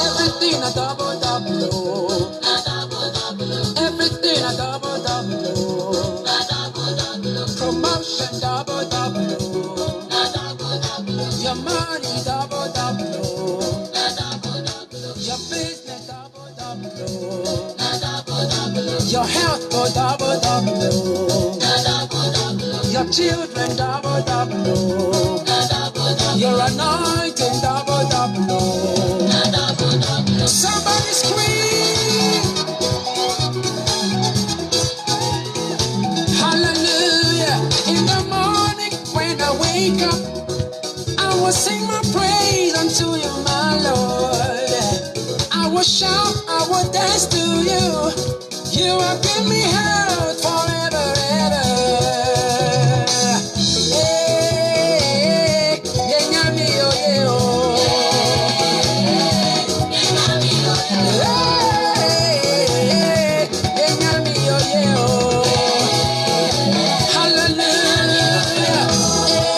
Everything a double double oh. Everything a double double oh. Promotion double double oh. Your money double double oh. Your business double double oh. Your health go double double oh. Your children double double oh. Your anointing double double oh. Somebody scream hallelujah. In the morning when I wake up, I will sing my praise unto you, my Lord. I will shout, I will dance to you. You have given me health forever, ever. Hey, yeah, yeah, me, oh, yeah, oh. Hey, yeah, yeah, me, oh, yeah, oh. Hallelujah.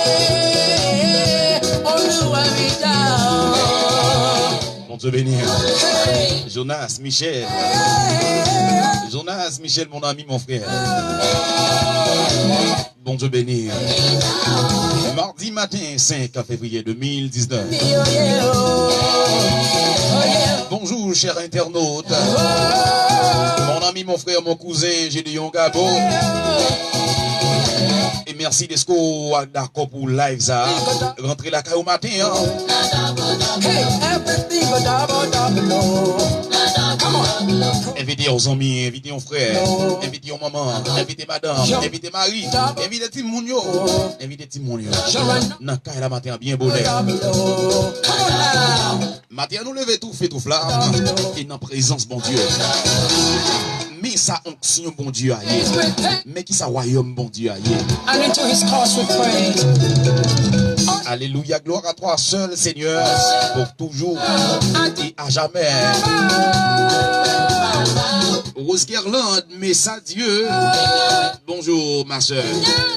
Hey, Oluwa mi dá o. Bon Dieu béni. Jonas, Michel. Jonas, Michel, mon ami, mon frère. Bon Dieu béni. Mardi matin, 5 février 2019. Bonjour, cher internaute. Mon ami, mon frère, mon cousin, Gédéon Gabo. Et merci d'Esco d'accord pour live ça. Rentrez la caille au matin. Hein. Invitez aux amis, invitez aux frères, invitez aux mamans, invitez madame, invitez Marie, invitez Timounio, invitez Timounio. Nan caille la matin bien bonheur. Matin nous lever tout fait tout flamme et dans présence bon Dieu. Mais sa onction bon Dieu aïe. Mais qui sa royaume bon Dieu aïe. Alléluia, gloire à toi seul Seigneur, pour toujours et à jamais. Rose Guerlain, mais ça Dieu. Bonjour ma soeur,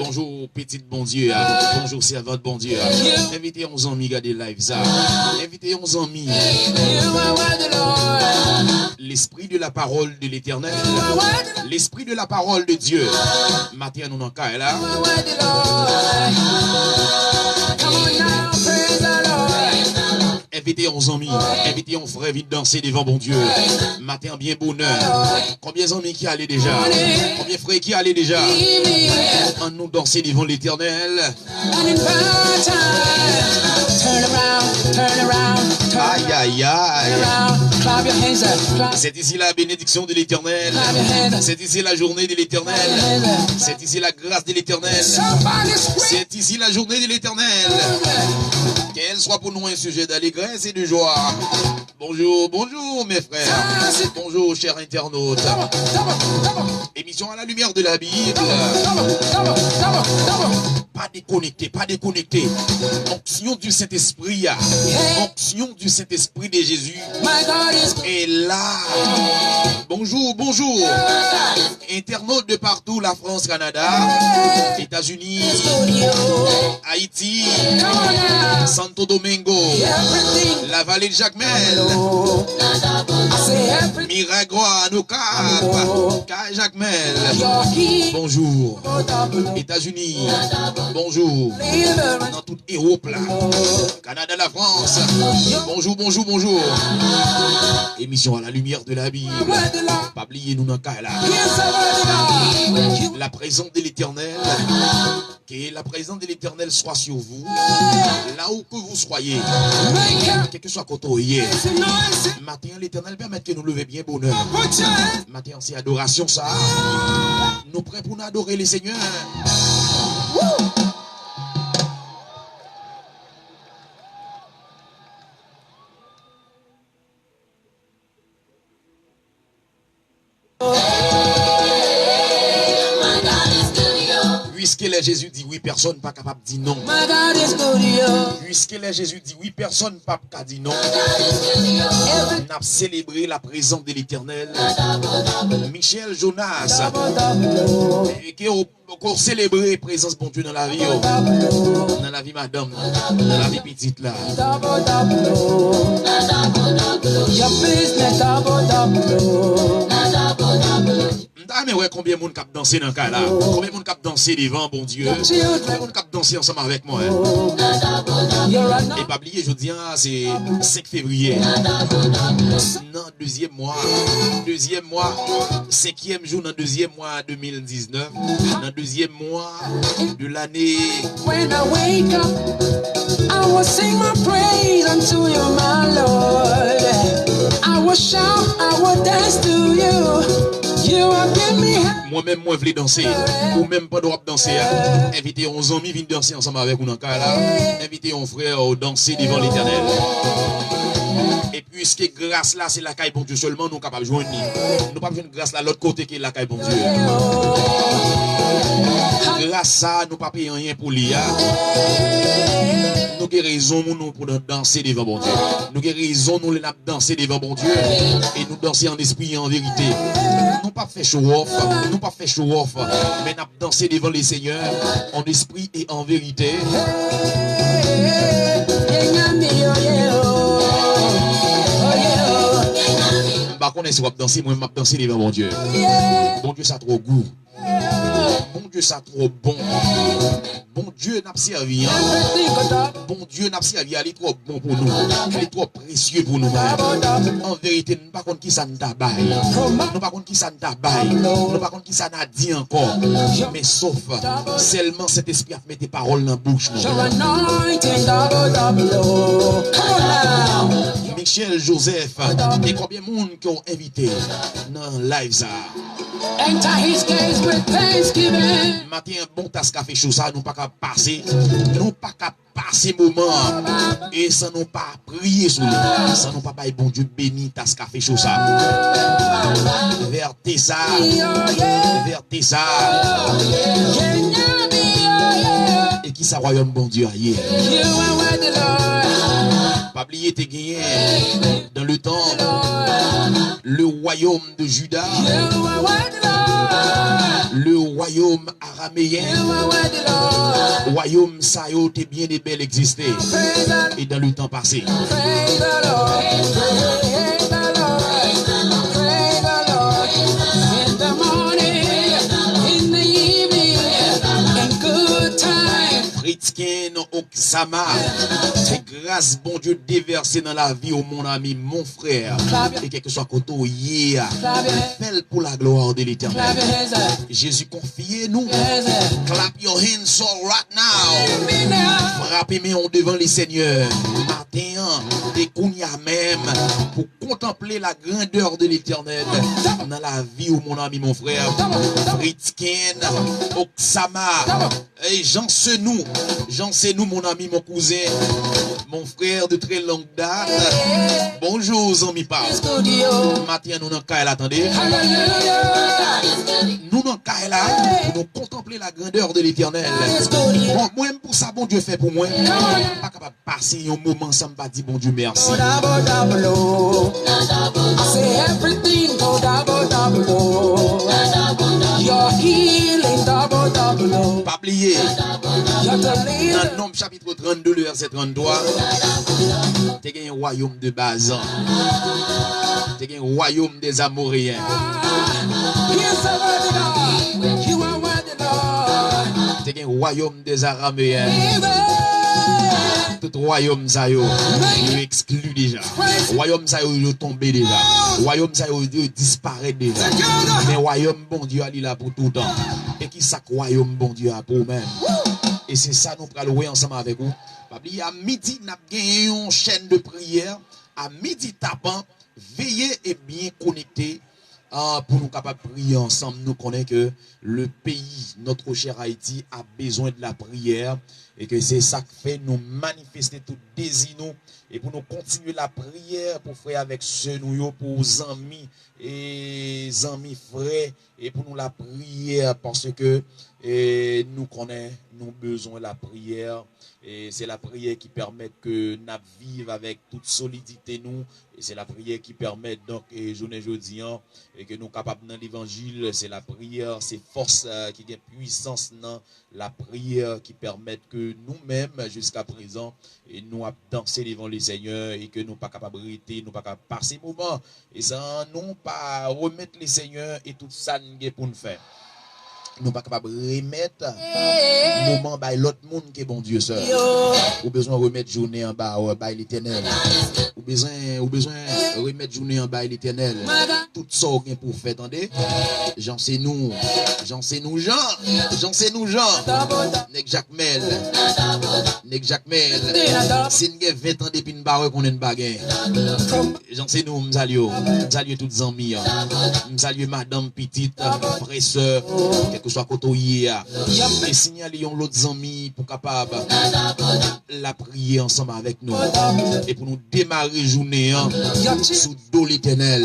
bonjour petite bon Dieu, bonjour servante bon Dieu. Invitez 11 amis, regardez live ça. Invitez 11 amis. L'esprit de la parole de l'Éternel, l'esprit de la parole de Dieu. Matin nous en cas là. Invitez 11 amis, invitez 11 frères, vite danser devant bon Dieu. Matin bien bonheur. Combien d'amis qui allaient déjà? Combien de frères qui allaient déjà? En nous danser devant l'Éternel. Aïe aïe aïe. C'est ici la bénédiction de l'Éternel. C'est ici la journée de l'Éternel. C'est ici la grâce de l'Éternel. C'est ici la journée de l'Éternel. Qu'elle soit pour nous un sujet d'allégresse et de joie. Bonjour, bonjour mes frères. Bonjour chers internautes. Émission à la lumière de la Bible. Pas déconnecté, pas déconnecté. Onction du Saint-Esprit. Onction du Saint-Esprit de Jésus. Et là. Bonjour, bonjour. Internautes de partout, la France, Canada, États-Unis, Haïti, Santo Domingo, la vallée de Jacmel, Miragua, Nocap, Kai Jacmel. Bonjour. États-Unis. Bonjour. Dans toute Europe là. Canada, la France. Bonjour, bonjour, bonjour. Émission à la lumière de la Bible. Pas oublier nous dans cas là. La présence de l'Éternel. Que la présence de l'Éternel soit sur vous. Là où que vous soyez. Quel que soit côté hier. Matin l'Éternel permet que nous levions bien bonheur. Matin c'est adoration ça. Nous prêts pour nous adorer les seigneurs. Puisque les Jésus dit oui, personne pas capable de dire non. Puisque les Jésus dit oui, personne pas capable de dire non. On a célébré la présence de l'Éternel. Michel Jonas, qui Qu'on célébrer présence bon Dieu dans la vie, dans la vie madame, dans la vie petite là. Mais ouais, combien de monde cap danser dans le cas là? Combien de monde cap danser devant bon Dieu? Combien de monde cap danser ensemble avec moi? Et pas oublier, je dis, c'est 5 février. Non, deuxième mois, 5e jour dans deuxième mois 2019, dans deuxième mois de l'année. When I wake up, I will sing my praise unto you, my Lord. I will shout, I will dance to you. You have given me. Moi-même, moi, je voulais danser. Ou même pas droit de danser. Invitez 11 amis, viennent danser ensemble avec nous dans le cas là. Invitez un frère à danser devant l'Éternel. Et puisque grâce là, c'est la caille pour Dieu seulement, nous sommes capables de joindre. Nous pas besoin de grâce là, l'autre côté qui est la caille pour Dieu. Grâce à nous pas payer rien pour l'IA. Nous avons raison pour danser devant bon Dieu. Nous avons raison nous danser devant bon Dieu. Et nous danser en esprit et en vérité. Nous pas fait show off, mais nous danser devant les seigneurs en esprit et en vérité. Par contre, si vous danser, moi je danser devant mon Dieu. Bon Dieu, ça a trop goût. Bon Dieu, ça a trop bon. Bon Dieu n'a pas servi. Bon Dieu n'a pas servi. Il est trop bon pour nous. Il est trop précieux pour nous. En vérité, nous ne pas contre qui ça nous tabaille. Nous pas contre qui ça nous tabaille. Nous pas contre qui ça n'a dit encore. Mais sauf seulement cet esprit a mis des paroles dans la bouche. Michel, Joseph, et combien de monde qui ont invité dans le live ça? Enter his gates with thanksgiving. Matin, bon tasse café chaud ça, nous pas qu'à passer. Nous pas qu'à passer moment. Et ça nous pas prier sur lui. Ça nous pas bailler bon Dieu béni tasse café chaud ça. Vertez ça. Vertez ça. Et qui ça royaume bon Dieu ailleurs. Pas oublier tes gagnés dans le temps. Le royaume de Juda. Le royaume araméen, royaume Sayo, t'es bien et belle existé. Et dans le temps passé. Fritzken Oksama, c'est grâce bon Dieu déversé dans la vie au mon ami, mon frère. Et quel que soit côté hier, fais pour la gloire de l'Éternel. Jésus confiez-nous. Clap your hands so right now. Frappez-moi devant les seigneurs. Matin, des kounia même pour contempler la grandeur de l'Éternel dans la vie au mon ami, mon frère. Fritzken Oksama. Et Jean Senou, mon ami, mon cousin, mon frère de très longue date. Bonjour, Zami Pao. Matin, nous n'en caille, attendez. Nous n'en caille là, pour nous contempler la grandeur de l'Éternel. Bon, moi, pour ça, bon Dieu fait pour moi. Je ne suis pas capable de passer un moment sans me dire, bon Dieu, merci. Pas oublier. Dans Nombre chapitre 32, le verset 33, tu as un royaume de Bazan. Tu as un royaume des Amoréens. Tu as un royaume des Araméens. Tout royaume ça yo exclu déjà. Royaume ça yo tombé déjà. Royaume ça yo disparaît déjà. Mais royaume bon Dieu est là pour tout le temps. Et qui ça royaume bon Dieu a pour même. Et c'est ça nous allons louer ensemble avec vous. À midi nous avons gagné une chaîne de prière. À midi tapant, veillez et bien connectés. Pour nous capables de prier ensemble, nous connaissons que le pays, notre cher Haïti, a besoin de la prière. et que c'est ça qui fait nous manifester tout désir nous et pour nous continuer la prière pour frère avec ceux nous pour amis et amis frères et pour nous la prière parce que nous connaissons nous besoin de la prière et c'est la prière qui permet que nous vivions avec toute solidité nous et c'est la prière qui permet donc et journée jeudi et que nous capables dans l'évangile c'est la prière c'est force qui a puissance dans la prière qui permet que nous-mêmes jusqu'à présent et nous avons dansé devant le Seigneur et que nous pas capables de rester nous pas capables de passer moment et ça nous pas remettre le Seigneur et tout ça nous pour nous faire nous pas capable de remettre moment by l'autre monde qui est bon Dieu seul ou besoin remettre journée en bas by l'Éternel ou besoin remettre journée en bas l'Éternel tout ça pour faire attendez Jean c'est nous Jean Nek Jacmel c'est une 20 ans depuis une barre qu'on est une baguette Jean c'est nous m'salue toutes amis m'salue madame petite frère sœur quelque soit côté et signaler l'autre amis pour capable la prier ensemble avec nous et pour nous démarrer journée sous dos l'Éternel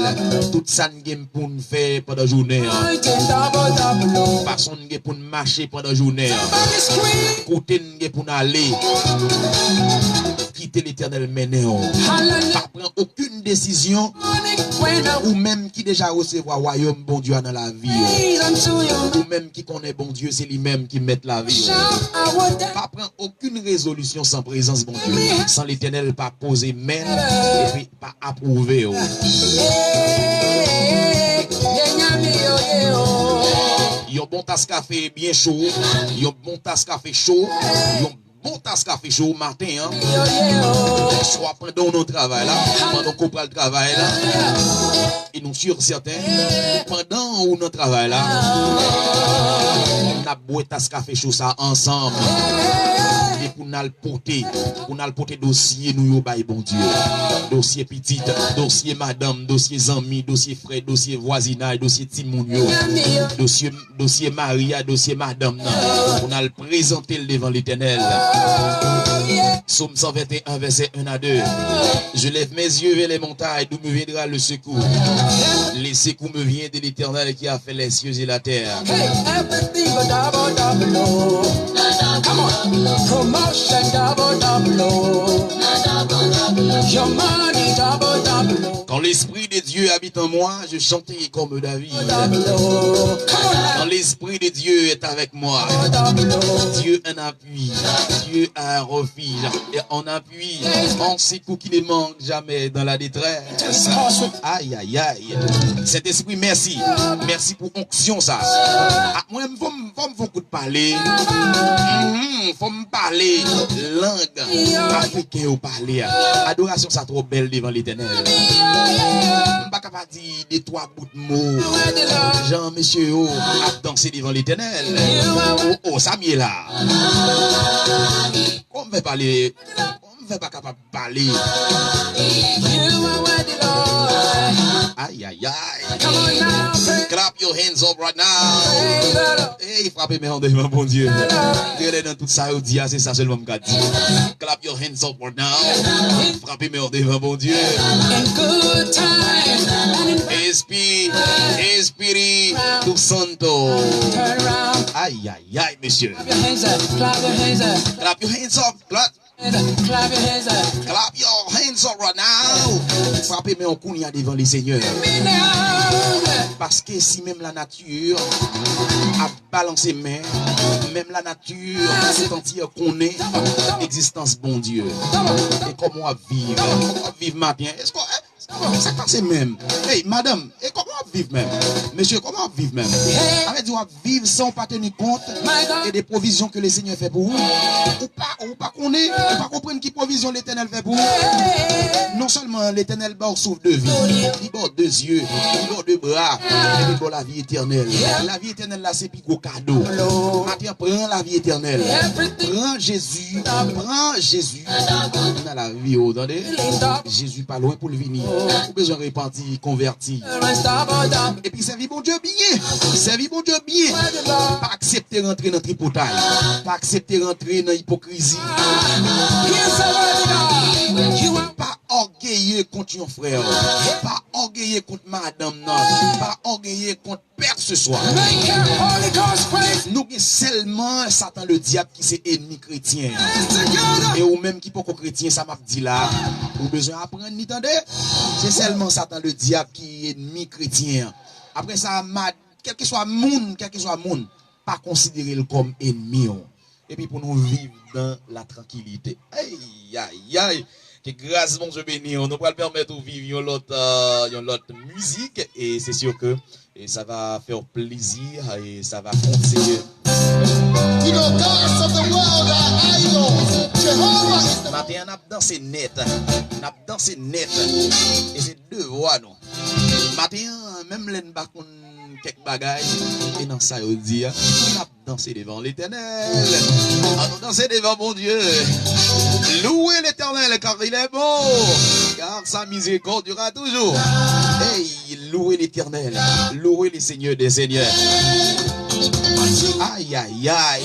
tout ça nous pour nous faire pendant journée façon nous pour nous marcher pendant journée côté nous pour nous aller quitter l'Éternel mener pas prendre aucune décision ou même qui déjà recevoir royaume bon Dieu dans la vie ou même qui connaît bon Dieu c'est lui-même qui met la vie pas prendre aucune résolution sans présence bon Dieu sans l'Éternel pas poser main et puis pas approuver yon bon tasse café bien chaud yon bon tasse café chaud yon bon tasse café chaud matin soit pendant notre travail là pendant qu'on prend le travail là et nous sûrs certains pendant notre travail là on a boire tasse café chaud ça ensemble et pour nous porter dossier nous yo bail bon Dieu dossier petite dossier madame dossier amis dossier frère dossier voisinage dossier timoun yo dossier Maria dossier madame on a le présenter devant l'Éternel Psaume 121 verset 1 à 2 je lève mes yeux vers les montagnes d'où me viendra le secours les secours me viennent de l'Éternel qui a fait les cieux et la terre come on promotion double your money double quand l'esprit de Dieu habite en moi je chanterai comme David quand l'esprit de Dieu est avec moi Dieu un appui Dieu un refuge et en appui on secours qui ne manque jamais dans la détresse aïe aïe aïe cet esprit merci pour onction ça moi faut coup de parler faut me parler langue africaine ou parler adoration ça trop belle devant l'Éternel pas capable dire des trois bouts de mots Jean monsieur a dansé devant l'Éternel oh ça m'est là on va parler on va pas capable de parler aïe aïe aïe clap your hands up right now hey frappez mes hands devant bon Dieu regardez dans tout ça dit c'est ça seulement me dit clap your hands up right now frappez mes hands devant bon Dieu Esprit tout santo aïe aïe aïe monsieur clap your hands up clap your hands up right now frappez mes hands devant les seigneurs parce que si même la nature a balancé main même la nature tout entière connaît l'existence bon Dieu et comment vivre matin est-ce que ça passe même hey madame et comment vivre même monsieur comment vivre même avec dire vivre sans pas tenir compte et des provisions que le Seigneur fait pour vous ou pas connaître ou pas comprendre qui provision l'Éternel fait pour vous non seulement l'Éternel bord souffle de vie il bord deux yeux il bord deux bras et il bord la vie éternelle là c'est plus gros cadeau maintenant prends la vie éternelle prends Jésus dans la vie attendez Jésus pas loin pour le venir Ou besoin repentir, convertir. Et puis servir bon Dieu bien. Servir bon Dieu bien. Pas accepter rentrer dans le tripotail. Pas accepter rentrer dans l'hypocrisie. Pas orgueilleux contre un frère. Pas orgueilleux contre madame. Non. Pas orgueilleux contre père ce soir. Nous avons seulement Satan le diable qui c'est ennemi chrétien. Et ou même qui pas chrétien, ça m'a dit là. Ou besoin d'apprendre, n'entendez? C'est seulement Satan le diable qui est ennemi chrétien. Après ça, quel que soit monde, pas considérer le comme ennemi. Et puis pour nous vivre dans la tranquillité. Aïe, aïe, aïe. Que grâce, mon Dieu béni, on nous va le permettre de vivre une autre musique. Et c'est sûr que ça va faire plaisir et ça va continuer. You know, gods of the world are idols. Jehovah is the... Matin, on a dansé net. On a dansé net. Et c'est deux voix, non. Matin, même les bakon quelques bagailles. Et dans ça, on dit, on a dansé devant l'Éternel. On a dansé devant mon Dieu. Louez l'Éternel car il est bon. Car sa miséricorde durera toujours. Hey, louez l'Éternel. Louez les seigneurs des seigneurs. Aïe, aïe, aïe.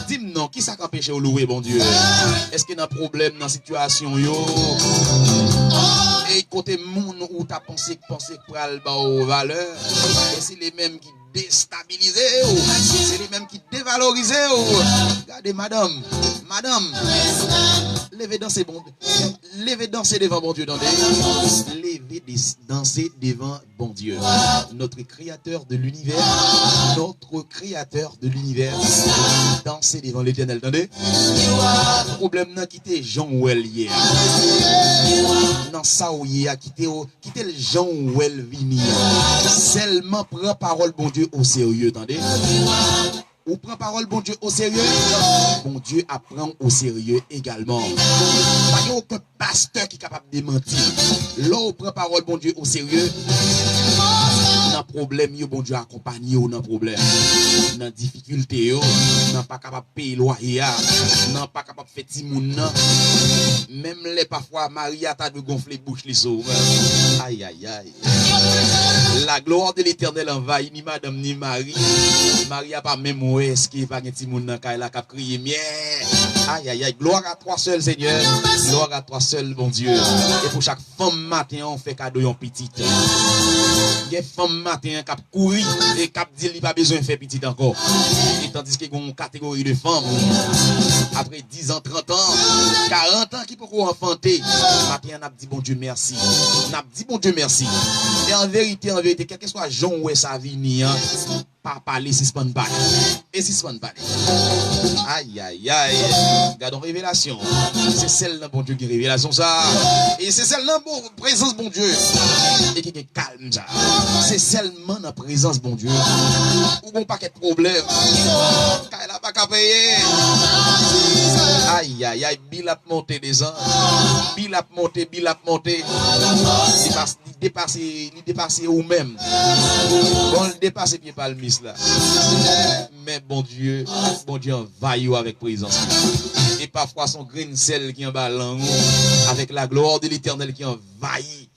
Dis-moi non, qui ça empêche de louer, bon Dieu? Est-ce qu'il y a un problème dans la situation, yo? Et côté moun où t'as pensé pour aller aux valeurs, et c'est les mêmes qui déstabilisent, c'est les mêmes qui dévalorisent. Regardez, madame, levez danser bon Dieu. Levez danser devant bon Dieu. Levez danser devant bon Dieu. Notre créateur de l'univers. Notre créateur de l'univers. Danser devant l'Éternel. Attendez. Le problème n'a quitté Jean Ouel hier. Dans ça où il a quitté le Jean Ouel vini. Seulement prend parole bon Dieu au sérieux. Attendez. Ou prend parole bon Dieu au sérieux, bon Dieu apprend au sérieux également. Pas qu'il y a aucun pasteur qui est capable de mentir. Là, on prend parole bon Dieu au sérieux. Dans problème, bon Dieu accompagne ou dans problème. Dans difficulté, n'a pas capable de payer loyer, n'a pas capable de faire timoun. Même les parfois, Maria t'a de gonfler bouche les sauves. Aïe, aïe, aïe. La gloire de l'Éternel envahit ni madame ni Marie. Maria pas même où est-ce qu'il va un petit monde dans la cap crier miel. Aïe aïe aïe, gloire à toi seul Seigneur. Gloire à toi seul bon Dieu. Et pour chaque femme matin on fait cadeau yon petite. Il y a femme matin qui courir et qui dit il pas besoin de faire petite encore. Et tandis qu'il y a une catégorie de femmes après 10 ans, 30 ans, 40 ans qui peut enfanter. Matin on a dit bon Dieu merci. On a dit bon Dieu merci. Et en vérité, quel que soit Jean ou sa vie, pas parler, si c'est pas une balle. Et si c'est pas une balle. Aïe, aïe, aïe. Regardons révélation. C'est celle d'un bon Dieu qui révélation ça. Et c'est celle d'un bon présence bon Dieu. Et qui est calme ça. C'est seulement dans la présence bon Dieu. Ou bon paquet de problèmes. Car elle n'a pas qu'à payer. Aïe, aïe, aïe. Bill a monté des ans. Bill a monté. Dépasser ou même. Bon, le dépasser pied pas le mis là. Mais bon Dieu envahit avec présence. Et parfois son grain de sel qui en bas avec la gloire de l'Éternel qui envahit.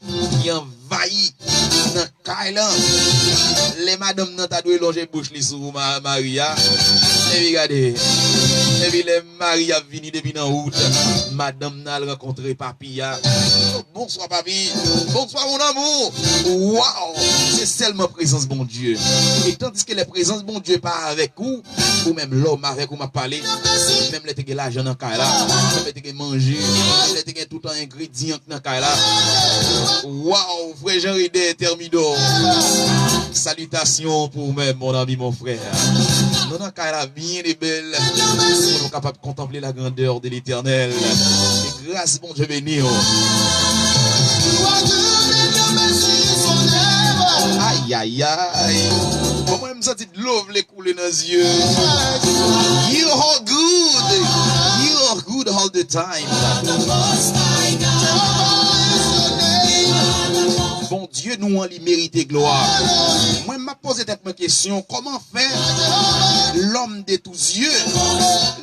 Dans Kailan. Les madames n'ont pas dû longer bouche les sous Maria. Et regardez. Et puis les Maria vini depuis dans route. Madame n'a rencontré papilla. Bonsoir papi. Bonsoir mon amour. Waouh. C'est seulement présence bon Dieu. Et tandis que la présence bon Dieu pas avec vous, ou même l'homme avec vous m'a parlé, même les te l'argent dans Kaila, même les te manger, les te tout un ingrédient dans Kaila. Waouh, frère Jean-Ridé Thermidor. Salutations pour même mon ami, mon frère. Nous avons Kaila bien et belle. Nous sommes capables de contempler la grandeur de l'Éternel. Et grâce bon Dieu béni. Aïe, aïe, aïe. Comment je me sens de l'eau les couler dans les yeux. You are good. You are good all the time. Bon Dieu, nous en mérité gloire. Moi, je me posé cette question. Comment faire l'homme de tous yeux?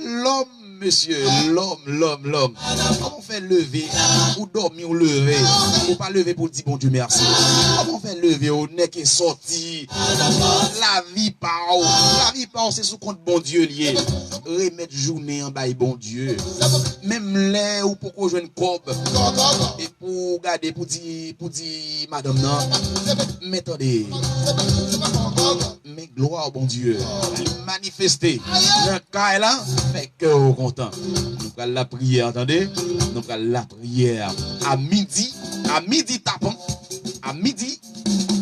L'homme monsieur, l'homme. Comment on fait lever, ou dormir ou lever, ou pas lever pour dire bon Dieu merci. Comment on fait lever, au nez qui est sorti, la vie par c'est sous compte bon Dieu lié. Remettre journée en bail bon Dieu. Même là ou pour qu'on joue une cobe, et pour garder, pour dire madame non, mais attendez, mais gloire bon Dieu, manifester dans le cas là, fait que au content. Nous allons la prière, attendez, nous allons la prière à midi tapant, à midi,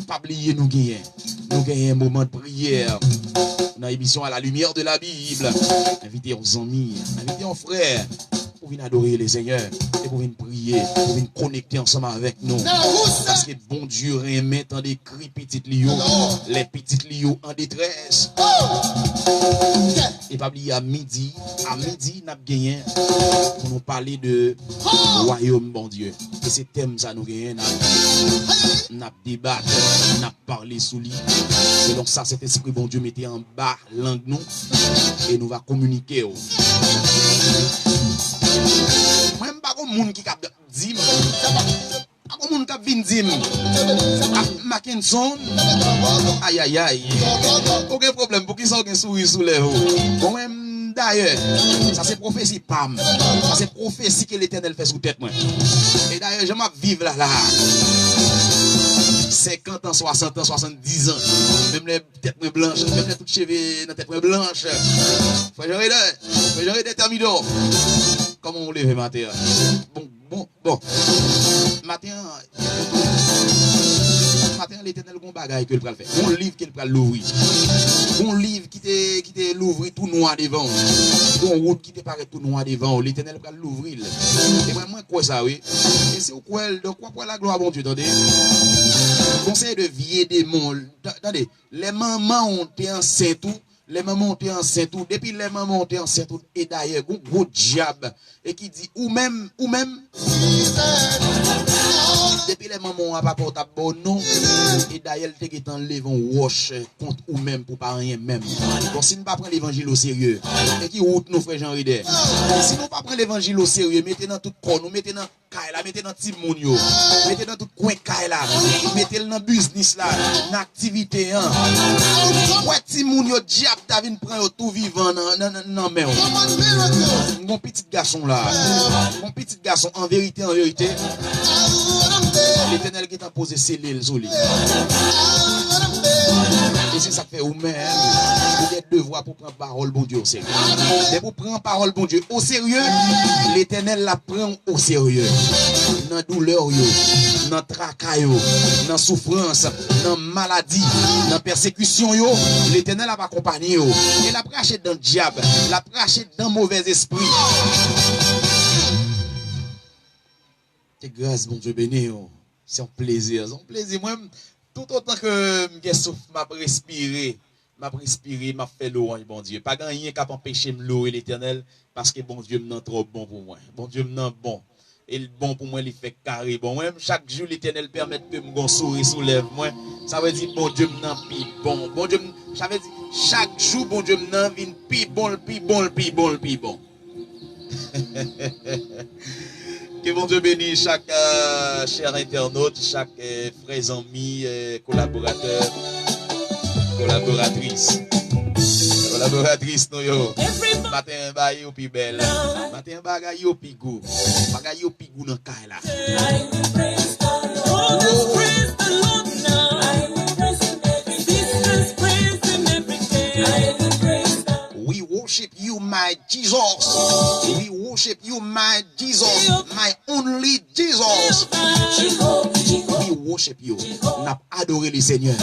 pas oublier nous gagnons un moment de prière dans l'émission à la lumière de la Bible. Invitez aux amis, invitez aux frères pour venir adorer les Seigneurs et pour venir prier, pour venir connecter ensemble avec nous. Parce que bon Dieu remet tant des cris petites lios, les petites lios en détresse. Et pas oublier à midi, nous avons gagné pour nous parler de royaume bon Dieu. Et c'est thème ça nous gagnons, nous avons débattu, nous avons parlé sous lui. Selon ça, cet esprit bon Dieu mettait en bas langue nous et nous va communiquer. Moi, je ne sais pas monde qui a dit, pas comme monde qui a dit, Mackinson, aïe. Aucun problème, pour qu'ils soient souris sous les hauts. Moi-même, d'ailleurs, ça c'est prophétie, pam. Ça c'est prophétie que l'Éternel fait sous tête, moi. Et d'ailleurs, je m'en vivre là. 50 ans, 60 ans, 70 ans, même les têtes blanches, même les toutes cheveux dans tête blanche. Faut j'aurais des terminaux. Comment on lève matin? Bon. Matin, l'Éternel a un bagage que le faire. Un livre qu'il peut l'ouvrir. Un livre qui te l'ouvrir tout noir devant. Une route qui te paraît tout noir devant. L'Éternel peut l'ouvrir. Et moi, quoi ça, oui? Et c'est quoi, donc quoi pour la gloire, bon Dieu, attendez? Conseil de vieux démons. Attendez, les mamans ont été enceintes tout. Les mamans ont été enceintes tout. Depuis les mamans ont été enceintes tout. Et d'ailleurs, un gros diable. Et qui dit, ou même. Depuis les mamans ont pas porté bon nom. Et d'ailleurs, il te enlevé un wash contre ou même pour pas rien même. Donc, si nous ne pas prendre l'évangile au sérieux, et qui route nous, frère Jean-Rider. Si nous ne pas prendre l'évangile au sérieux, mettez dans tout corps, nous mettez dans Kaila, mettez dans Timounio, mettez dans tout coin Kaila, mettez dans business là, dans activité. Ouais, Timounio, diable, David prend tout vivant dans main. Mon petit garçon là, en vérité, l'Éternel qui t'a posé ses lèvres sur lui. Et c'est ça que fait ou même, vous êtes devoir pour prendre parole bon Dieu au sérieux. Et pour prendre parole bon Dieu au sérieux, l'Éternel la prend au sérieux. Dans douleur, dans tracas, dans souffrance, dans maladie, dans persécution, l'Éternel va accompagner. Et la praché dans le diable, la praché dans mauvais esprit. C'est grâce, bon Dieu béni. C'est un plaisir. Moi, tout autant que je souffle, m'a respiré, m'a fait louange, bon Dieu. Pas rien qui empêcher de louer l'Éternel, parce que bon Dieu m'en trop bon pour moi. Bon Dieu m'en bon. Et le bon pour moi, il fait carré. Bon, moi, chaque jour, l'Éternel permet que mon sourire soulève moi. Ça veut dire, bon Dieu m'en pi bon. Bon Dieu, ça veut dire, chaque jour, bon Dieu m'en vient pi bon. Que bon Dieu bénisse chaque cher internaute, chaque frère ami, collaborateur, collaboratrice, nous yo. Matin bail au pi belle, matin bagay au pi goût, dans caille là. We worship you, my Jesus. We worship you, my Jesus, my only Jesus. We worship you. N'a adoré le Seigneur.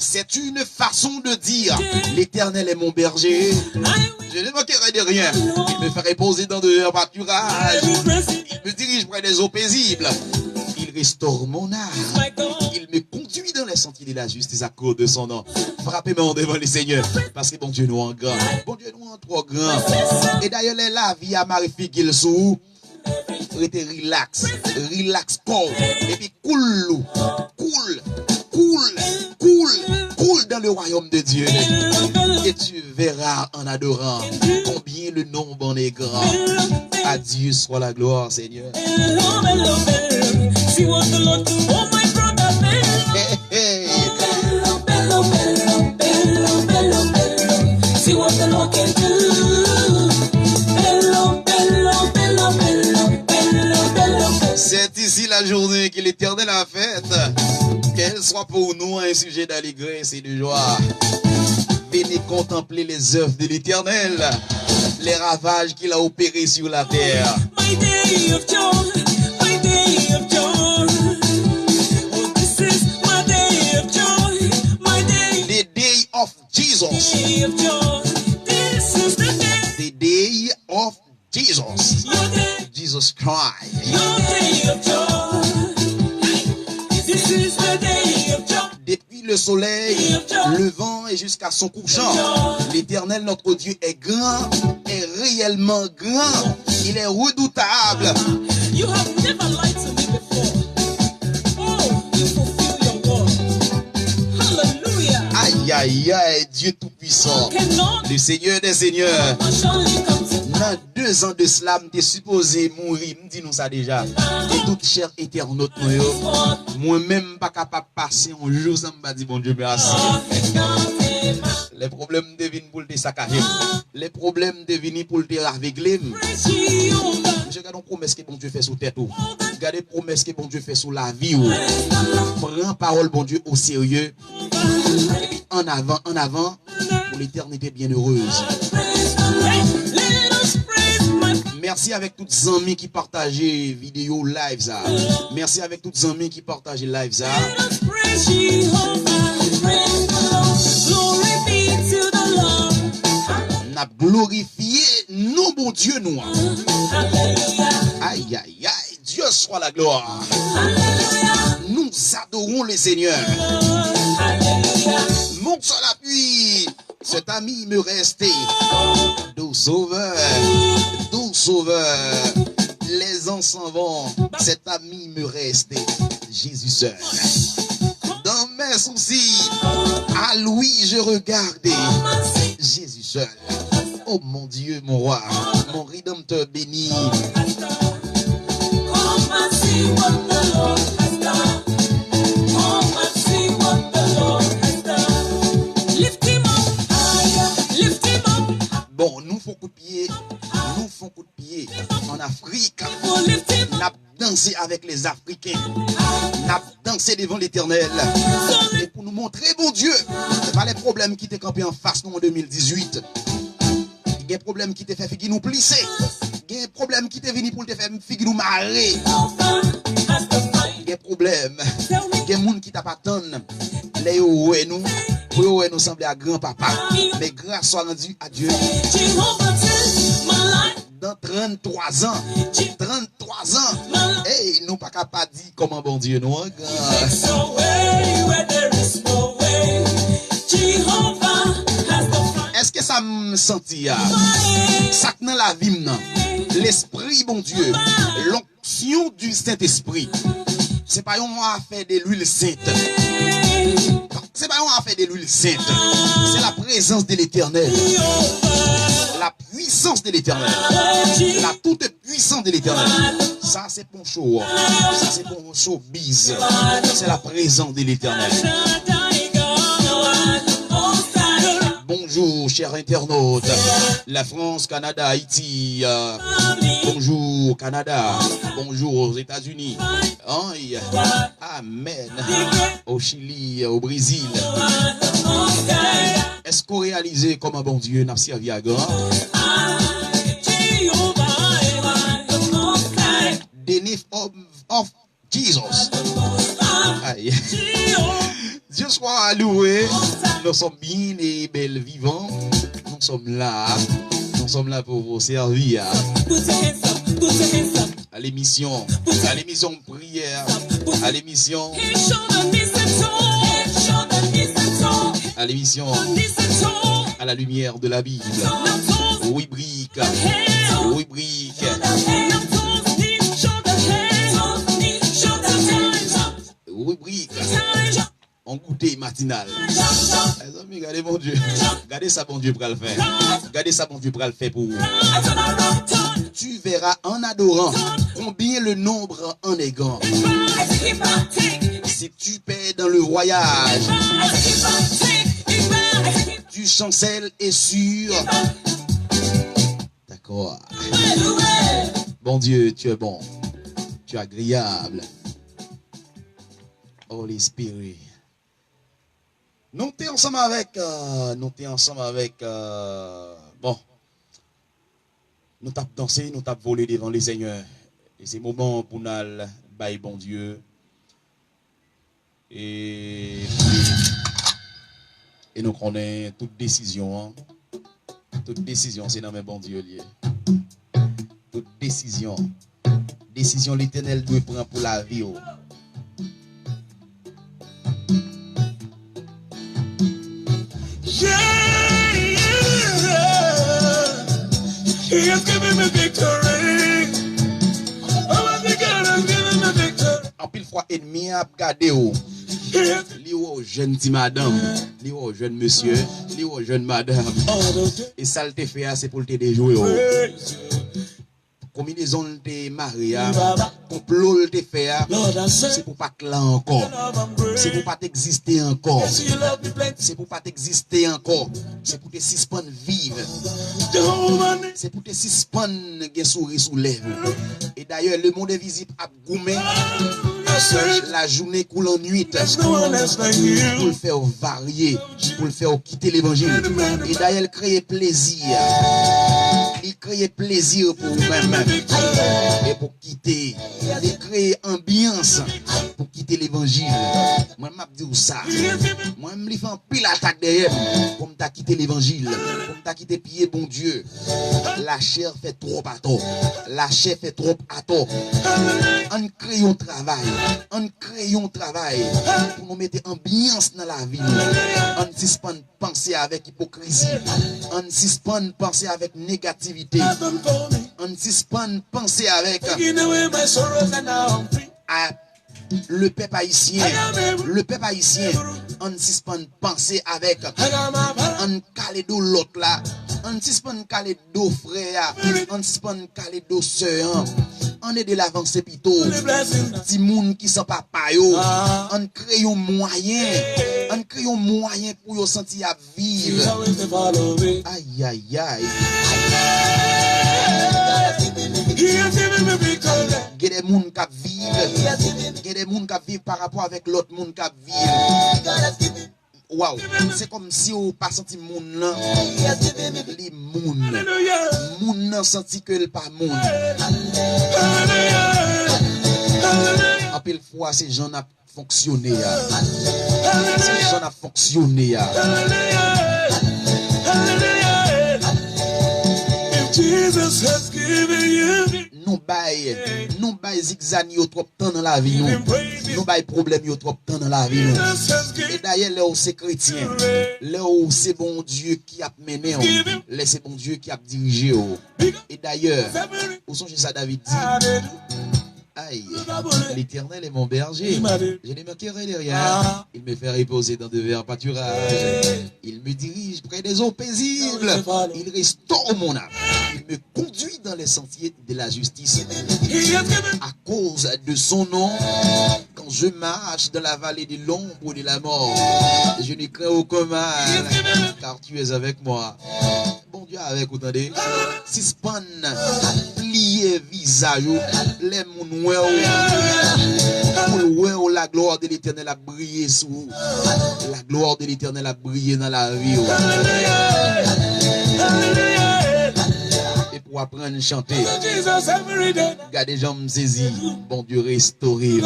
C'est une façon de dire l'Éternel est mon berger. Je ne manquerai de rien. Il me fait reposer dans de pâturages. Il me dirige près des eaux paisibles. Il restaure mon âme. Il me conduit dans les sentiers de la justice à cause de son nom. Frappez-moi devant les seigneurs. Parce que bon Dieu nous en grand. Bon Dieu nous en trop grand. Et d'ailleurs, la vie à Marie-Fille qu'il sous. Relax corps. Et puis cool. coule dans le royaume de Dieu. Et tu verras en adorant combien le nombre en est grand. À Dieu soit la gloire, Seigneur. Hey, hey. See what the Lord can do. C'est ici la journée que l'Éternel a faite. Qu'elle soit pour nous un sujet d'allégresse et de joie. Venez contempler les œuvres de l'Éternel, les ravages qu'il a opérés sur la terre. My day of joy, my day of joy. Oh, this is my day of joy, my day. The day of Jesus. Day of joy. This is the day. The day of Jesus. Jesus Christ. Your day of joy. This is the day of joy. Depuis le soleil levant et jusqu'à son couchant, l'Éternel notre Dieu est grand, est réellement grand. Il est redoutable. You have never lied to me before. Oh, you fulfill your word. Hallelujah. Aïe, aïe, aïe, Dieu Tout-Puissant, le Seigneur des Seigneurs. Dans 2 ans de cela, m'était supposé mourir. Me dis-nous ça déjà. Et toute chère internaute, moi-même pas capable de passer un jour sans me dire bon Dieu merci. Les problèmes deviennent pour te saccager. Les problèmes deviennent pour te aveugler. Monsieur, regardez la promesse que bon Dieu fait sur tête. Regardez la promesse que bon Dieu fait sur la vie. Prends parole bon Dieu au sérieux. Et puis en avant, pour l'éternité bienheureuse. Merci avec toutes les amis qui partagent vidéo live ça. Merci avec toutes les amis qui partagent live ça. N'a glorifié nos bons dieux noirs. Aïe aïe aïe, Dieu soit la gloire. Nous adorons le Seigneur. Mon seul appui, cet ami me restait. Doux sauveur, les ans s'en vont, cet ami me restait. Jésus seul. Dans mes soucis, à lui je regardais. Jésus seul. Oh mon Dieu, mon roi, mon rédempteur béni. Bon, nous font coup de pied. Nous font coup de pied en Afrique. N'a dansé avec les Africains. N'a dansé devant l'Éternel. Et pour nous montrer, bon Dieu, c'est pas les problèmes qui t'ont campé en face nous en 2018. Il y a des problèmes qui t'ont fait figuer nous plisser. Il y a des problèmes qui t'ont venu pour te faire figuer nous marrer. Il y a des problèmes. Il y a des gens qui t'attendent. Les oué nous. Pour nous sembler à grand-papa. Mais grâce soit rendue à Dieu. Dans 33 ans, hey, nous pas capable de dire comment bon Dieu nous regarde. Est-ce que ça me sentit? Ça que dans la vie, l'esprit bon Dieu, l'onction du Saint-Esprit, c'est pas un affaire de l'huile sainte. C'est pas un affaire de l'huile sainte. C'est la présence de l'Éternel. La puissance de l'Éternel. La toute puissance de l'Éternel. Ça, c'est pour show. Ça, c'est pour showbiz. C'est la présence de l'Éternel. Bonjour, chers internautes. La France, Canada, Haïti. Bonjour, Canada. Bonjour aux États-Unis. Amen. Au Chili, au Brésil. Est-ce qu'on réalise comme un bon Dieu n'a servi à grand? The name of Jesus. Aïe. Dieu soit loué. Nous sommes bien et belles vivants. Nous sommes là pour vous servir. À l'émission prière, à l'émission à la lumière de la Bible, rubrique. en goûter matinal. Les amis, regardez mon Dieu. Regardez ça, bon Dieu, pour le faire. Regardez ça, bon Dieu, pour le faire pour vous. Tu verras en adorant combien le nombre en est grand. Si tu paies dans le voyage, tu chancelles et sûr. D'accord. Bon Dieu, tu es bon. Tu es agréable. Holy Spirit. Nous t'es ensemble avec. Bon. Nous t'avons dansé, nous t'avons volé devant les seigneurs. Et c'est moment pour nous bailler bon Dieu. Et nous connaissons toute décision. Toute décision, c'est dans mes bon Dieu lié. Toute décision. Décision l'Éternel doit prendre pour la vie. He has given me victory. Oh, my God has given me victory. En pile fois ennemi a gardé ou. Li ou jeune ti madame, li ou jeune monsieur, li ou jeune madame. Et ça le te fait c'est pour te déjouer. Combinaison te maria, complot te fait c'est pour pas que là encore. C'est pour pas t'exister encore. C'est pour pas t'exister encore. C'est pour te suspendre vivre. C'est pour te suspendre gen souris sous lèvres. Et d'ailleurs le monde invisible a goumé. La journée coule en nuit pour le faire varier, pour le faire quitter l'évangile. Et d'ailleurs, il crée plaisir. Il crée plaisir pour vous-même et pour quitter. Il crée ambiance pour quitter l'évangile. Moi, je dis ça. Moi, je me fais un pile attaque derrière pour me quitter l'évangile, pour me quitter pied bon Dieu. La chair fait trop à tort. La chair fait trop à tort. On crée un travail. On crée un travail pour nous mettre ambiance dans la vie. On suspend penser avec hypocrisie. On suspend penser avec négativité. On suspend penser avec le peuple haïtien. Le peuple haïtien. On suspend penser avec on calédo l'autre là. On suspend calédo frère. On suspend calédo sœur. On est de l'avancée plutôt. Ti moun qui sont papa yo. On crée un moyen. On crée un moyen pour yo sentir à vivre. Aïe aïe aïe. Il y a des moun qui vivent. Il y a des moun qui vivent par rapport avec l'autre moun qui vivent. Wow, c'est comme si on pas senti moun là. Les moun nan senti que le pas moun. En pile fois ces gens n'a fonctionné. Ces gens n'a fonctionné. Jesus has given you. Nous bail zigzag yo trop temps dans la vie nous bail problème yo trop temps dans la vie et d'ailleurs là où c'est chrétien là où c'est bon Dieu qui a mené là c'est bon Dieu qui a dirigé et d'ailleurs où sont ça David dit aïe, l'Éternel est mon berger. Je ne manquerai de rien. Il me fait reposer dans de verts pâturages. Il me dirige près des eaux paisibles. Il restaure mon âme. Il me conduit dans les sentiers de la justice. À cause de son nom, quand je marche dans la vallée de l'ombre de la mort, je ne crains aucun mal, car tu es avec moi. Bon Dieu avec vous, attendez. Suspend, plier visage, les moun pour la gloire de l'Éternel a brillé sous. La gloire de l'Éternel a brillé dans la vie. Et pour apprendre à chanter, gardez jambes saisies, bon Dieu restauré.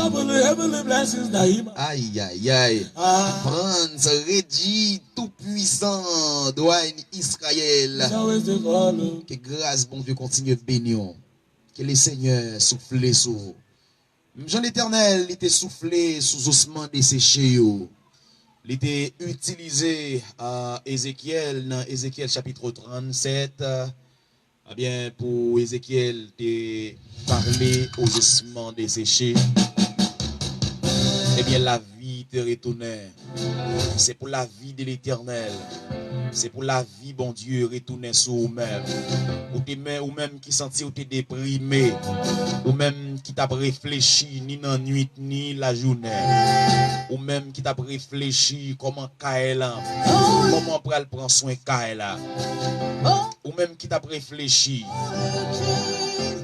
Aïe aïe aïe. France, Rédi, tout puissant, douane Israël. Que grâce, bon Dieu, continue de bénir. Que le Seigneur souffle sous. Jean l'Éternel, il était soufflé sous ossements desséchés. Il était utilisé à Ézéchiel, dans Ézéchiel chapitre 37. Eh bien, pour Ézéchiel, de parler aux ossements desséchés. Eh bien, la vie te retourner. C'est pour la vie de l'Éternel. C'est pour la vie, bon Dieu, retourner sur vous-même. Ou même qui sentit ou t'es déprimé. Ou même qui t'a réfléchi ni dans la nuit ni la journée. Ou même qui t'a réfléchi comment Kaela, comment prendre soin Kaela. Ou même qui t'a réfléchi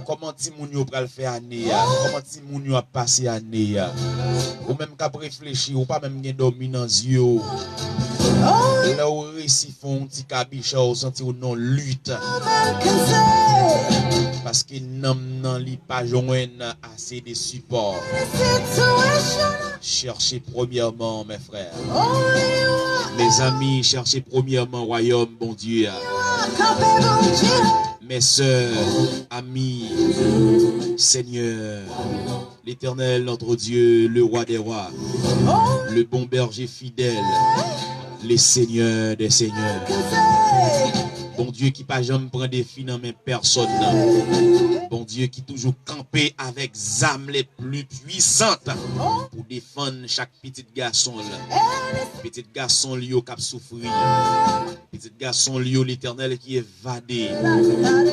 comment Timounio pral faire année, comment Timounio a passé année. Ou même qui a réfléchi ou pas même gen dormi dans yeux. Là où récit font petit cabicha ou senti ou non lutte. Parce que nan li pas joindre assez de support. Cherchez premièrement mes frères. Mes amis, cherchez premièrement royaume bon Dieu. Mes sœurs, amis, Seigneur, l'Éternel notre Dieu, le roi des rois, le bon berger fidèle, les seigneurs des seigneurs. Bon Dieu qui pas jamais prend des filles dans mes personnes. Bon Dieu qui toujours campé avec âmes les plus puissantes pour défendre chaque petit garçon. Petit garçon lié au cap souffrir. Petit garçon lié l'Éternel qui est vadé.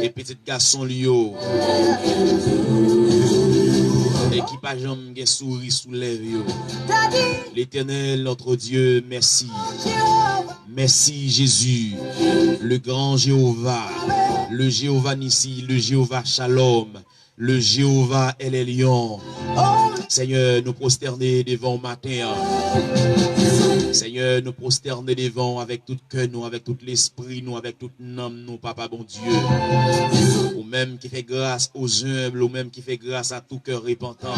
Et petit garçon lié et qui pas jamais souris sous les yeux. L'Éternel notre Dieu, merci. Merci Jésus, le grand Jéhovah, le Jéhovah Nissi, le Jéhovah Shalom, le Jéhovah El Elyon. Seigneur, nous prosterner devant matin. Seigneur, nous prosterner devant avec tout cœur, nous, avec tout l'esprit, nous, avec toute âme, nous, Papa bon Dieu. Ou même qui fait grâce aux humbles, ou même qui fait grâce à tout cœur repentant.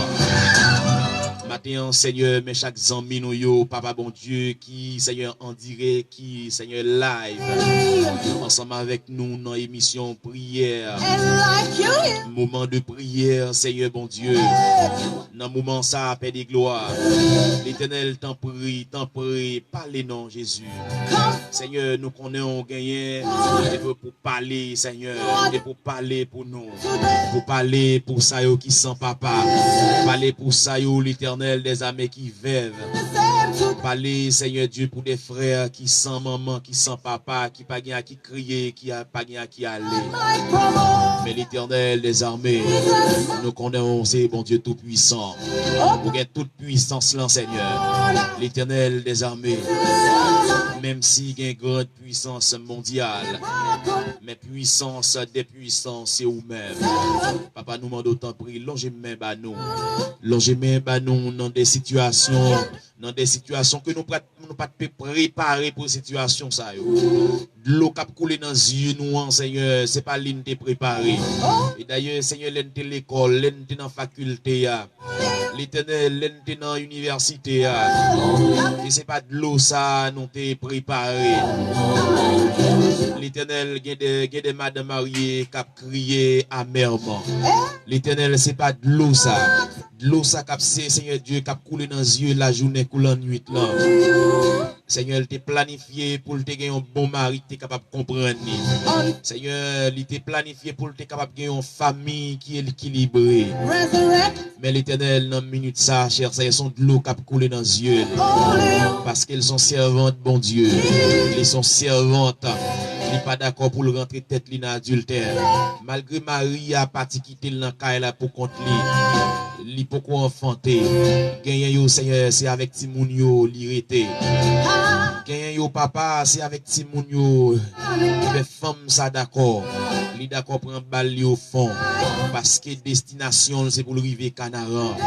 Matin, Seigneur, mais chaque zami nous yo, Papa bon Dieu, qui, Seigneur, en direct, qui, Seigneur, live, ensemble avec nous dans l'émission prière, moment de prière, Seigneur bon Dieu, dans le moment ça, Père des gloires, l'Éternel t'en prie, parlez non Jésus. Seigneur, nous connaissons gagner pour parler, Seigneur, et pour parler pour nous, pour parler pour ça qui sent papa, parler pour ça l'Éternel des âmes qui vivent. Parler, Seigneur Dieu, pour des frères qui sont maman, qui sont papa, qui pas à qui crier, qui a pas à qui aller. Mais l'Éternel des armées, nous connaissons, c'est bon Dieu tout puissant. Pour gagner toute puissance là, Seigneur. L'Éternel des armées, même s'il y a une grande puissance mondiale, mais puissance des puissances, c'est vous-même. Papa, nous demandons autant prier, longez main bas nous. Longez main bas nous dans des situations que nous ne pas préparer pour situation ça. L'eau qui a coulé dans les yeux nous, Seigneur, c'est pas l'une de préparée. Et d'ailleurs, Seigneur, l'une de l'école, l'une de la faculté, l'Éternel, l'une de dans l'université, et c'est pas de l'eau ça, nous t'es préparé. L'Éternel, il y a des madames mariées qui ont crié amèrement. L'Éternel, c'est pas de l'eau ça. De l'eau ça, c'est Seigneur Dieu, qui a coulé dans les yeux la journée, coule en nuit là. Seigneur, il t'a planifié pour te gagner un bon mari qui est capable de comprendre. Seigneur, il t'a planifié pour te capable de gagner une famille qui est équilibrée. Mais l'Éternel, dans une minute ça, cher, ça, ils sont de l'eau qui a coulé dans les yeux. Parce qu'elles sont servantes, bon Dieu. Elles sont servantes. Il n'est pas d'accord pour le rentrer tête dans l'adultère. Malgré Marie a parti quitter le caille pour compte lui. Il peut enfanter. Gagner yo Seigneur, c'est avec Timounio l'irrité. Gagner yo papa, c'est avec Timounio. Les femmes ça d'accord. Li d'accord prend balle au fond parce que destination c'est pour le river Canaran.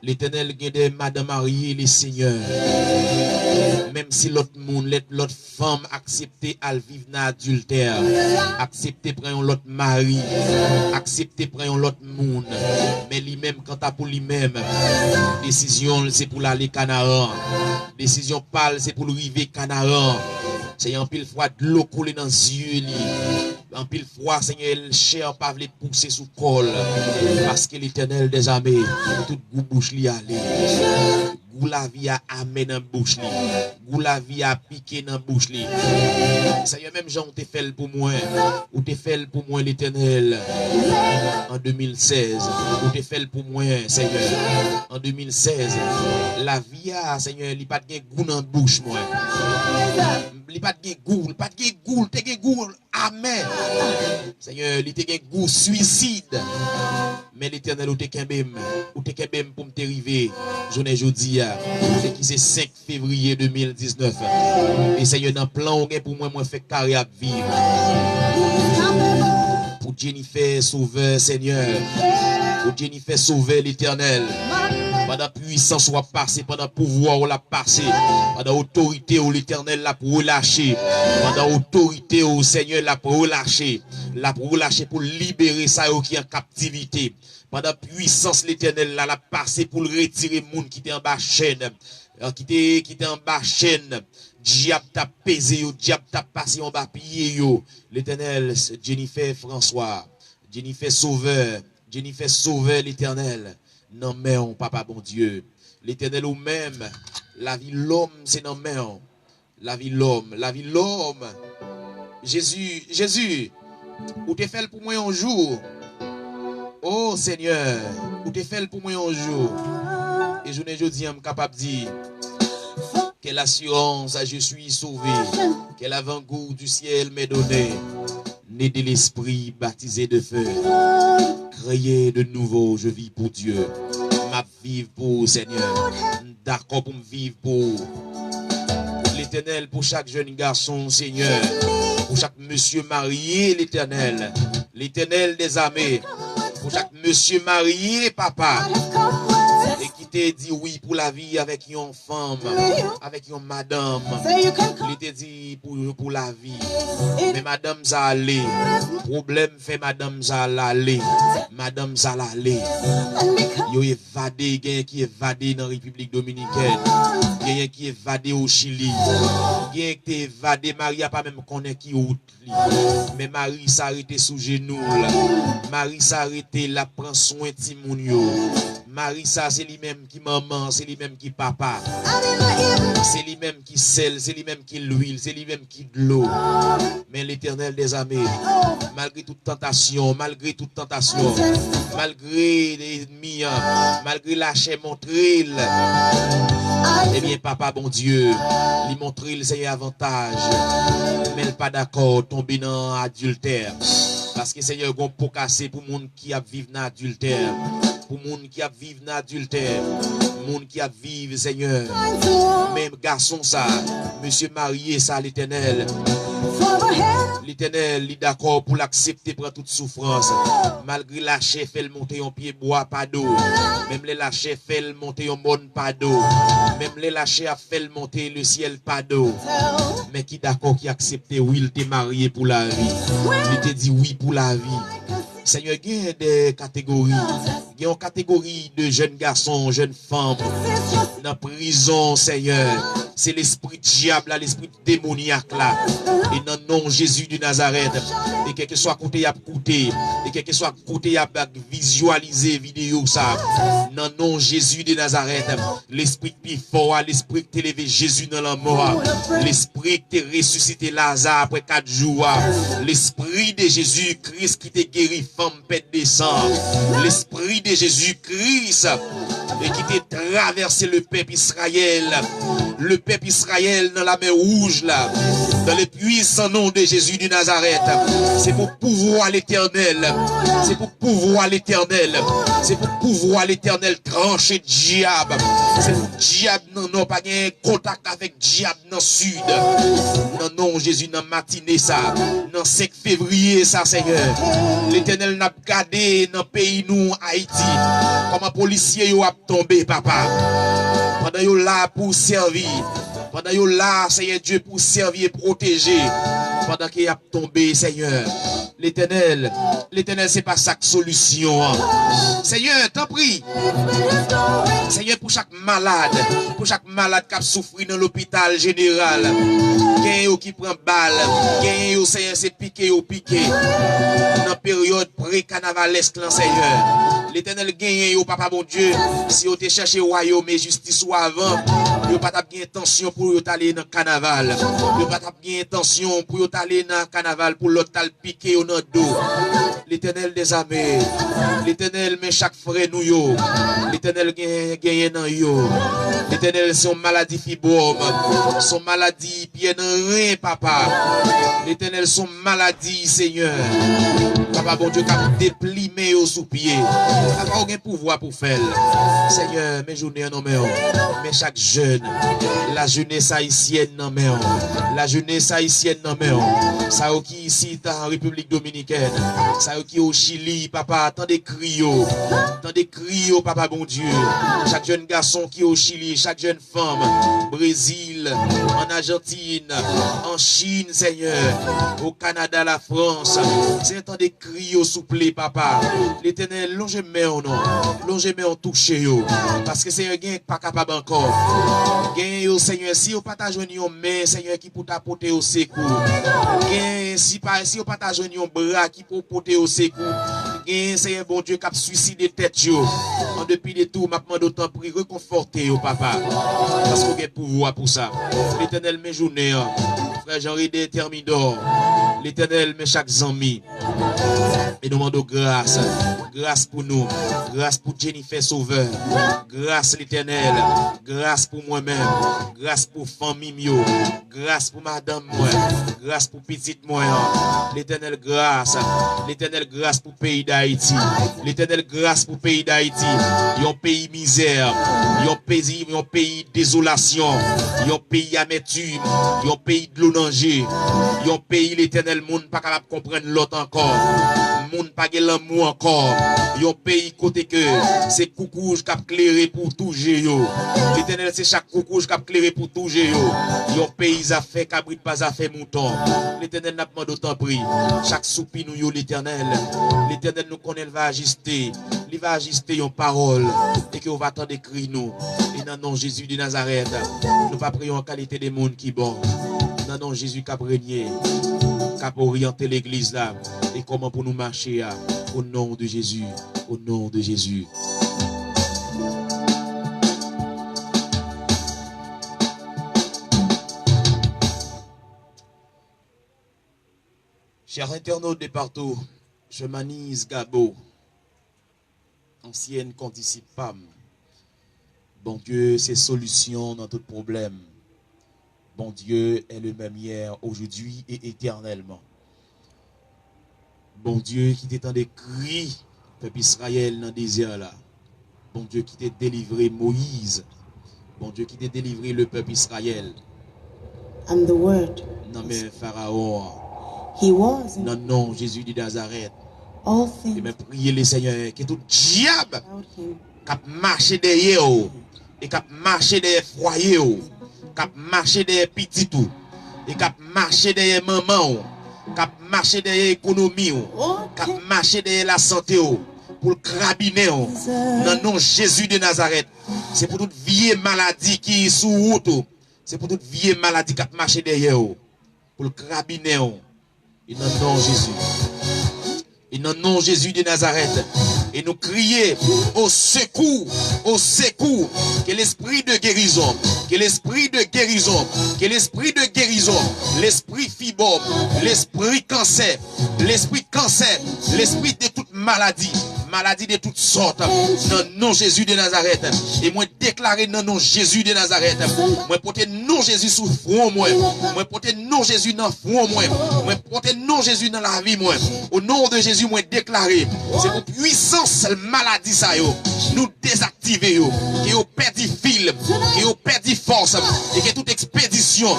L'Éternel gagne des madame mariées les seigneurs. Même si l'autre monde, l'autre femme accepter à vivre dans l'adultère, accepter prendre l'autre mari, accepter prendre l'autre monde, mais lui-même quand t'as pour lui-même, décision c'est pour l'aller Canaran, décision parle c'est pour le river Canaran. C'est un pile fois de l'eau coulée dans les yeux. En pile fois, Seigneur, le cher pas veut pousser sous col. Parce que l'Éternel des armées, toute goût bouche li aller. Gou la vie a amené dans bouche li. Gou la vie a piqué dans bouche li. Seigneur, même Jean, te fait pour moi. Ou te fait pour moi l'Éternel. En 2016. Ou te fait pour moi, Seigneur. En 2016. La vie a, Seigneur, li pas de goût dans bouche moi. Li pas de goût, te gen goût. Amen. Seigneur, li te gen goût suicide. Mais l'Éternel ou te kembem pour me arriver journée jeudi c'est qui c'est 5 février 2019 et Seigneur dans plan pour moi fait carré à vivre pour Jennifer Sauveur Seigneur pour Jennifer Sauveur l'Éternel pendant puissance ou a passé pendant pouvoir ou l'a passé pendant autorité ou l'Éternel l'a pour relâcher pendant autorité au Seigneur l'a pour relâcher pour libérer ça qui est en captivité pendant puissance l'Éternel l'a passé pour le retirer monde qui était en bas chaîne qui était en bas chaîne diable t'a pesé yo diable t'a passé en bas pied yo l'Éternel Jennifer François Jennifer Sauveur l'Éternel non mais on papa bon Dieu l'Éternel ou même la vie l'homme c'est non mais la vie l'homme Jésus ou te fait pour moi un jour oh Seigneur ou te fait pour moi un jour et je ne dis pas capable de dire quelle assurance je suis sauvé quel avant-goût du ciel m'est donné né de l'esprit baptisé de feu créé de nouveau je vis pour Dieu m'a vivre pour Seigneur d'accord pour me vivre pour l'Éternel pour chaque jeune garçon Seigneur pour chaque monsieur marié l'Éternel des armées pour chaque monsieur marié papa et qui t'a dit oui pour la vie avec une femme avec une madame il t'a dit pour la vie mais madame ça allait problème fait madame ça allait yo évadé gain qui évadé dans République dominicaine gain qui évadé au Chili gain qui évadé Maria pas même connaît qui route mais Marie s'arrêter sous genou là Marie s'arrêter la prend soin ti moun yo Marie ça c'est lui-même qui maman c'est lui-même qui papa c'est lui-même qui sel c'est lui-même qui l'huile c'est lui-même qui de l'eau mais l'Éternel des armées malgré toute tentation malgré les ennemis malgré la chair montré eh bien papa bon Dieu lui montrer le Seigneur avantage mais elle pas d'accord tomber dans adultère parce que Seigneur gon pour casser pour monde qui a vivre dans adultère pour monde qui a vivre dans adultère monde qui a vivre Seigneur même garçon ça monsieur marié ça l'Éternel il est d'accord pour l'accepter pour toute souffrance malgré la chair fait monter en pied bois pas d'eau même les la chair fait monter en monde pas d'eau même les la chair fait monter le ciel pas d'eau mais qui d'accord qui accepter oui il t'est marié pour la vie il te dit oui pour la vie Seigneur, il y a des catégories. Il y a une catégorie de jeunes garçons, jeunes femmes dans la prison, Seigneur. C'est l'esprit diable, l'esprit démoniaque là. Et dans le nom de Jésus de Nazareth. Et quel que soit côté, il y a côté. Et quel que soit côté, il y a visualiser vidéo ça. Dans le nom de Jésus de Nazareth. L'esprit qui fort, l'esprit qui t'a élevé Jésus dans la mort. L'esprit qui t'a ressuscité Lazare après 4 jours. L'esprit de Jésus-Christ qui t'a guéri femme pète des sangs. L'esprit de Jésus-Christ et qui t'a traversé le peuple Israël. Le peuple Israël dans la mer rouge là. Dans le puissant nom de Jésus de Nazareth. C'est pour pouvoir l'Éternel. C'est pour pouvoir l'Éternel. C'est pour pouvoir l'Éternel trancher diable. C'est pour diable non pas gagner contact avec diable dans le sud. Non Jésus dans matinée ça. Dans 5 février ça Seigneur. L'Éternel n'a pas gardé dans le pays nous Haïti. Comme un policier yo a tombé papa. Pendant yo là pour servir. Pendant yo là Seigneur Dieu pour servir et protéger. Pendant qu'il a tombé Seigneur. L'Éternel c'est pas chaque solution. Seigneur, t'en prie. Seigneur pour chaque malade qui a souffert dans l'hôpital général. Quelqu'un qui prend balle, quelqu'un qui c'est piqué. Dans période pré-carnavalesque Seigneur. L'éternel gagne yo papa bon Dieu. Si vous te cherché royaume et justice ou avant, vous pas gagne intention pour vous aller dans carnaval. Vous pas gagne intention pour vous aller dans carnaval pour l'autre tal piquer au dans dos. L'éternel des armées. L'éternel met chaque frère nous yo. L'éternel gagne dans yo. L'éternel son maladie fibrome, son maladie pied dans rien papa. L'éternel son maladie Seigneur. Papa bon Dieu cap déplimer au sous-pied. Papa aucun pouvoir pour faire. Seigneur, mes journées en main. Mais chaque jeune, la jeunesse haïtienne en main. La jeunesse haïtienne en main. Ça qui ici en République dominicaine. Ça qui au Chili, papa, attendez criots. Attendez criots, papa bon Dieu. Chaque jeune garçon qui est au Chili, chaque jeune femme, Brésil, en Argentine, en Chine, Seigneur, au Canada, la France. C'est un temps de crier au souple, papa. L'Éternel, longez-moi en nom, longez-moi en toucher, parce que Seigneur, il n'est pas capable encore. Gagne, Seigneur, si vous pas joindre un main, Seigneur, qui peut t'apporter au secours. Gagne, si vous pas joindre un bras qui peut porter au secours. Gagne, Seigneur, bon Dieu, qui a suicidé tête, en dépit de tout, m'a demandé autant pour réconforter, papa. Parce qu'on a pouvoir pour ça. L'Éternel, mes journées, frère Jean-Rédé Thermidor. L'Éternel, mes chaque ami. Et nous demandons grâce. Grâce pour nous. Grâce pour Jennifer Sauveur. Grâce l'Éternel. Grâce pour moi-même. Grâce pour famille mio. Grâce pour madame moi. Grâce pour petite moi. L'Éternel grâce. L'Éternel grâce pour pays d'Haïti. L'Éternel grâce pour pays d'Haïti. Un pays misère. Un pays désolation. Un pays amertume. Un pays de l'eau danger. Un pays l'Éternel monde pas capable de comprendre l'autre encore. Monde pas l'amour encore. Yon pays côté que c'est coucouge qui a clairé pour tout géo. L'Éternel c'est chaque coucouge qui a clairé pour tout géo. Yon pays a fait cabrit pas a fait mouton. L'Éternel n'a pas d'autant pris. Chaque soupi nous yo l'Éternel. L'Éternel nous connaît, il va ajuster. Il va ajuster yon parole et que on va attendre écrit nous. Et dans le nom Jésus de Nazareth, nous pas prions en qualité des monde qui bon. Dans le nom Jésus qui a régné, qui a orienté l'église là. Et comment pour nous marcher au nom de Jésus, au nom de Jésus. Chers internautes de partout, je Manise Gabo, ancienne condisciple PAM. Bon Dieu, c'est solution dans tout problème. Bon Dieu est le même hier, aujourd'hui et éternellement. Bon Dieu qui t'est en des cris, peuple Israël dans le désert là. Bon Dieu qui t'a délivré Moïse. Bon Dieu qui t'a délivré le peuple Israël. And the word. Non mais Pharaon. He was. Non non Jésus de Nazareth. All things. Et même prier le Seigneur que tout diable Him. qui marche derrière et qui marche derrière foyer, qui marche derrière petit tout et qui marche derrière maman. Cap marcher derrière l'économie, cap marcher derrière la santé, pour le carabiner, dans le nom de Jésus de Nazareth. C'est pour toute vieille maladie qui est sous route, c'est pour toute vieille maladie qui marche derrière, pour le carabiner, et dans le nom de Jésus. Et dans le nom de Jésus de Nazareth. Et nous crier au secours, que l'esprit de guérison, que l'esprit de guérison, que l'esprit de guérison, l'esprit fibrome, l'esprit cancer, l'esprit de toute maladie, maladie de toutes sortes, dans le nom de Jésus de Nazareth. Et moi déclarer dans le nom de Jésus de Nazareth, moi porter le nom de Jésus sous front, moi porter le nom de Jésus dans le front, moi porter le nom de Jésus dans la vie, moi. Au nom de Jésus, moi déclarer, c'est pour puissance maladie ça yo, nous désactiver yo, que yo perdu fil, que yo perdu force, et que toute expédition,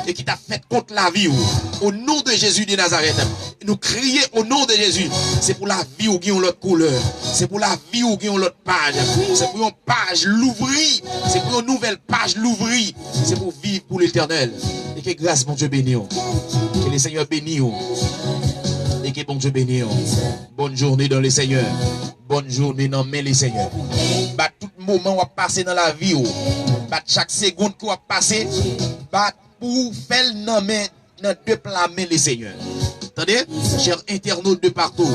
et qui t'a fait contre la vie, au nom de Jésus de Nazareth, nous crier au nom de Jésus, c'est pour la vie ou qui ont l'autre couleur, c'est pour la vie ou qui ont l'autre page, c'est pour une page l'ouvrir, c'est pour une nouvelle page l'ouvrir, c'est pour vivre pour l'éternel, et que grâce mon Dieu bénisse, que le Seigneur bénisse. Et que bon Dieu bénisse. Bonne journée dans le Seigneur. Bonne journée dans les Seigneur. Bah, tout moment on va passer dans la vie. Bah, chaque seconde qu'on va passer, bah, pour faire dans deux plats les Seigneur. Attendez, chers internautes de partout.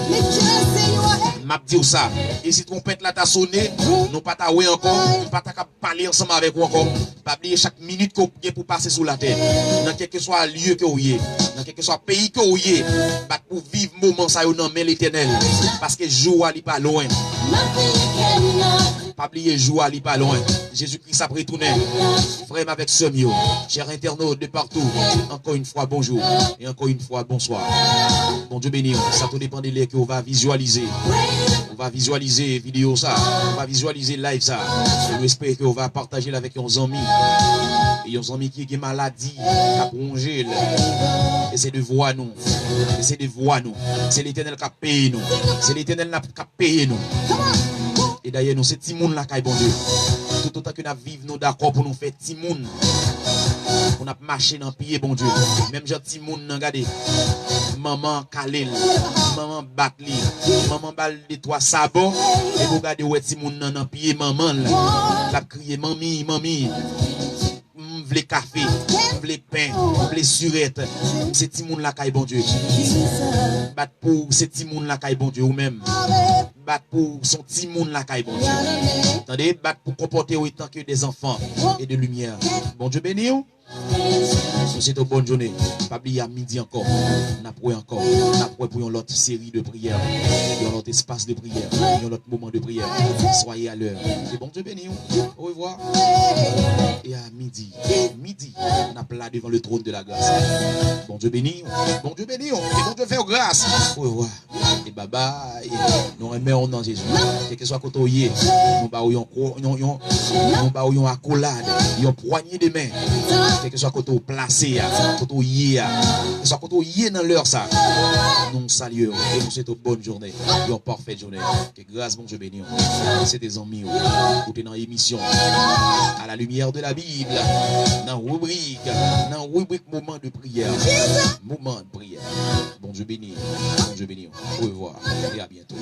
m'a dit ça. Et si trompette là t'a sonné, nous pas ta ouais encore, nous pas ta parler ensemble avec vous encore. Pas oublier chaque minute qu'on a pour passer sous la terre. Dans quel que soit lieu que vous y êtes, dans quel que soit pays que vous y êtes, pour vivre moment ça dans main l'Éternel. Parce que jour ali pas loin. Pas oublier jour ali pas loin. Jésus-Christ a retourné. Frère avec ce mieux. Chers internautes de partout, encore une fois bonjour et encore une fois bonsoir. Bon Dieu béni, ça tout dépend de l'air que on va visualiser. On va visualiser vidéo ça, on va visualiser live ça. Je espère que on va partager avec nos amis. Et nos amis qui ont une maladie, qui a plongé. Et c'est de voir nous. Et c'est de voir nous. C'est l'Éternel qui a payé nous. C'est l'Éternel qui a payé nous. Et d'ailleurs, nous, c'est Timoun là qui est bon Dieu. Tout autant que nous vivons, nous d'accord pour nous faire Timoun. On a marché dans le pied, bon Dieu. Même Jean Timoun, regardez. Maman Kalel, maman Batli, maman bal de toi sabon. Et vous regardez où est Timoun dans le pied, maman là. La crié, mami, mami. M'vle café, m'vle pain, m'vle surette. C'est Timoun là qui est bon Dieu. Bat pour c'est Timoun là qui est bon Dieu ou même. Bat pour son Timoun là qui est bon Dieu. Attendez, bat pour comporter autant que des enfants et de lumière. Bon Dieu béni. C'est une bonne journée. Pas oublier à midi encore. On a pris encore. On a pris pour une autre série de prières. Un autre espace de prière. Un autre moment de prière. Soyez à l'heure. Et bon Dieu béni. Au revoir. Et à midi. Midi. On a plat devant le trône de la grâce. Bon Dieu béni. Bon Dieu béni. Et bon Dieu fait grâce. Au revoir. Et bye bye. Nous remettons dans Jésus. Quel que soit côté où il est. Nous baillons accolade. Une poignée de main. Quel que soit côté où placé, côté où il est, que soit côté où il est dans l'heure ça. Nous saluons et nous souhaitons une bonne journée, une parfaite journée. Que grâce bon Dieu béni. C'est des amis qui sont dans l'émission à la lumière de la Bible, dans rubrique moment de prière. Moment de prière. Bon Dieu béni. Bon Dieu béni. Au revoir et à bientôt.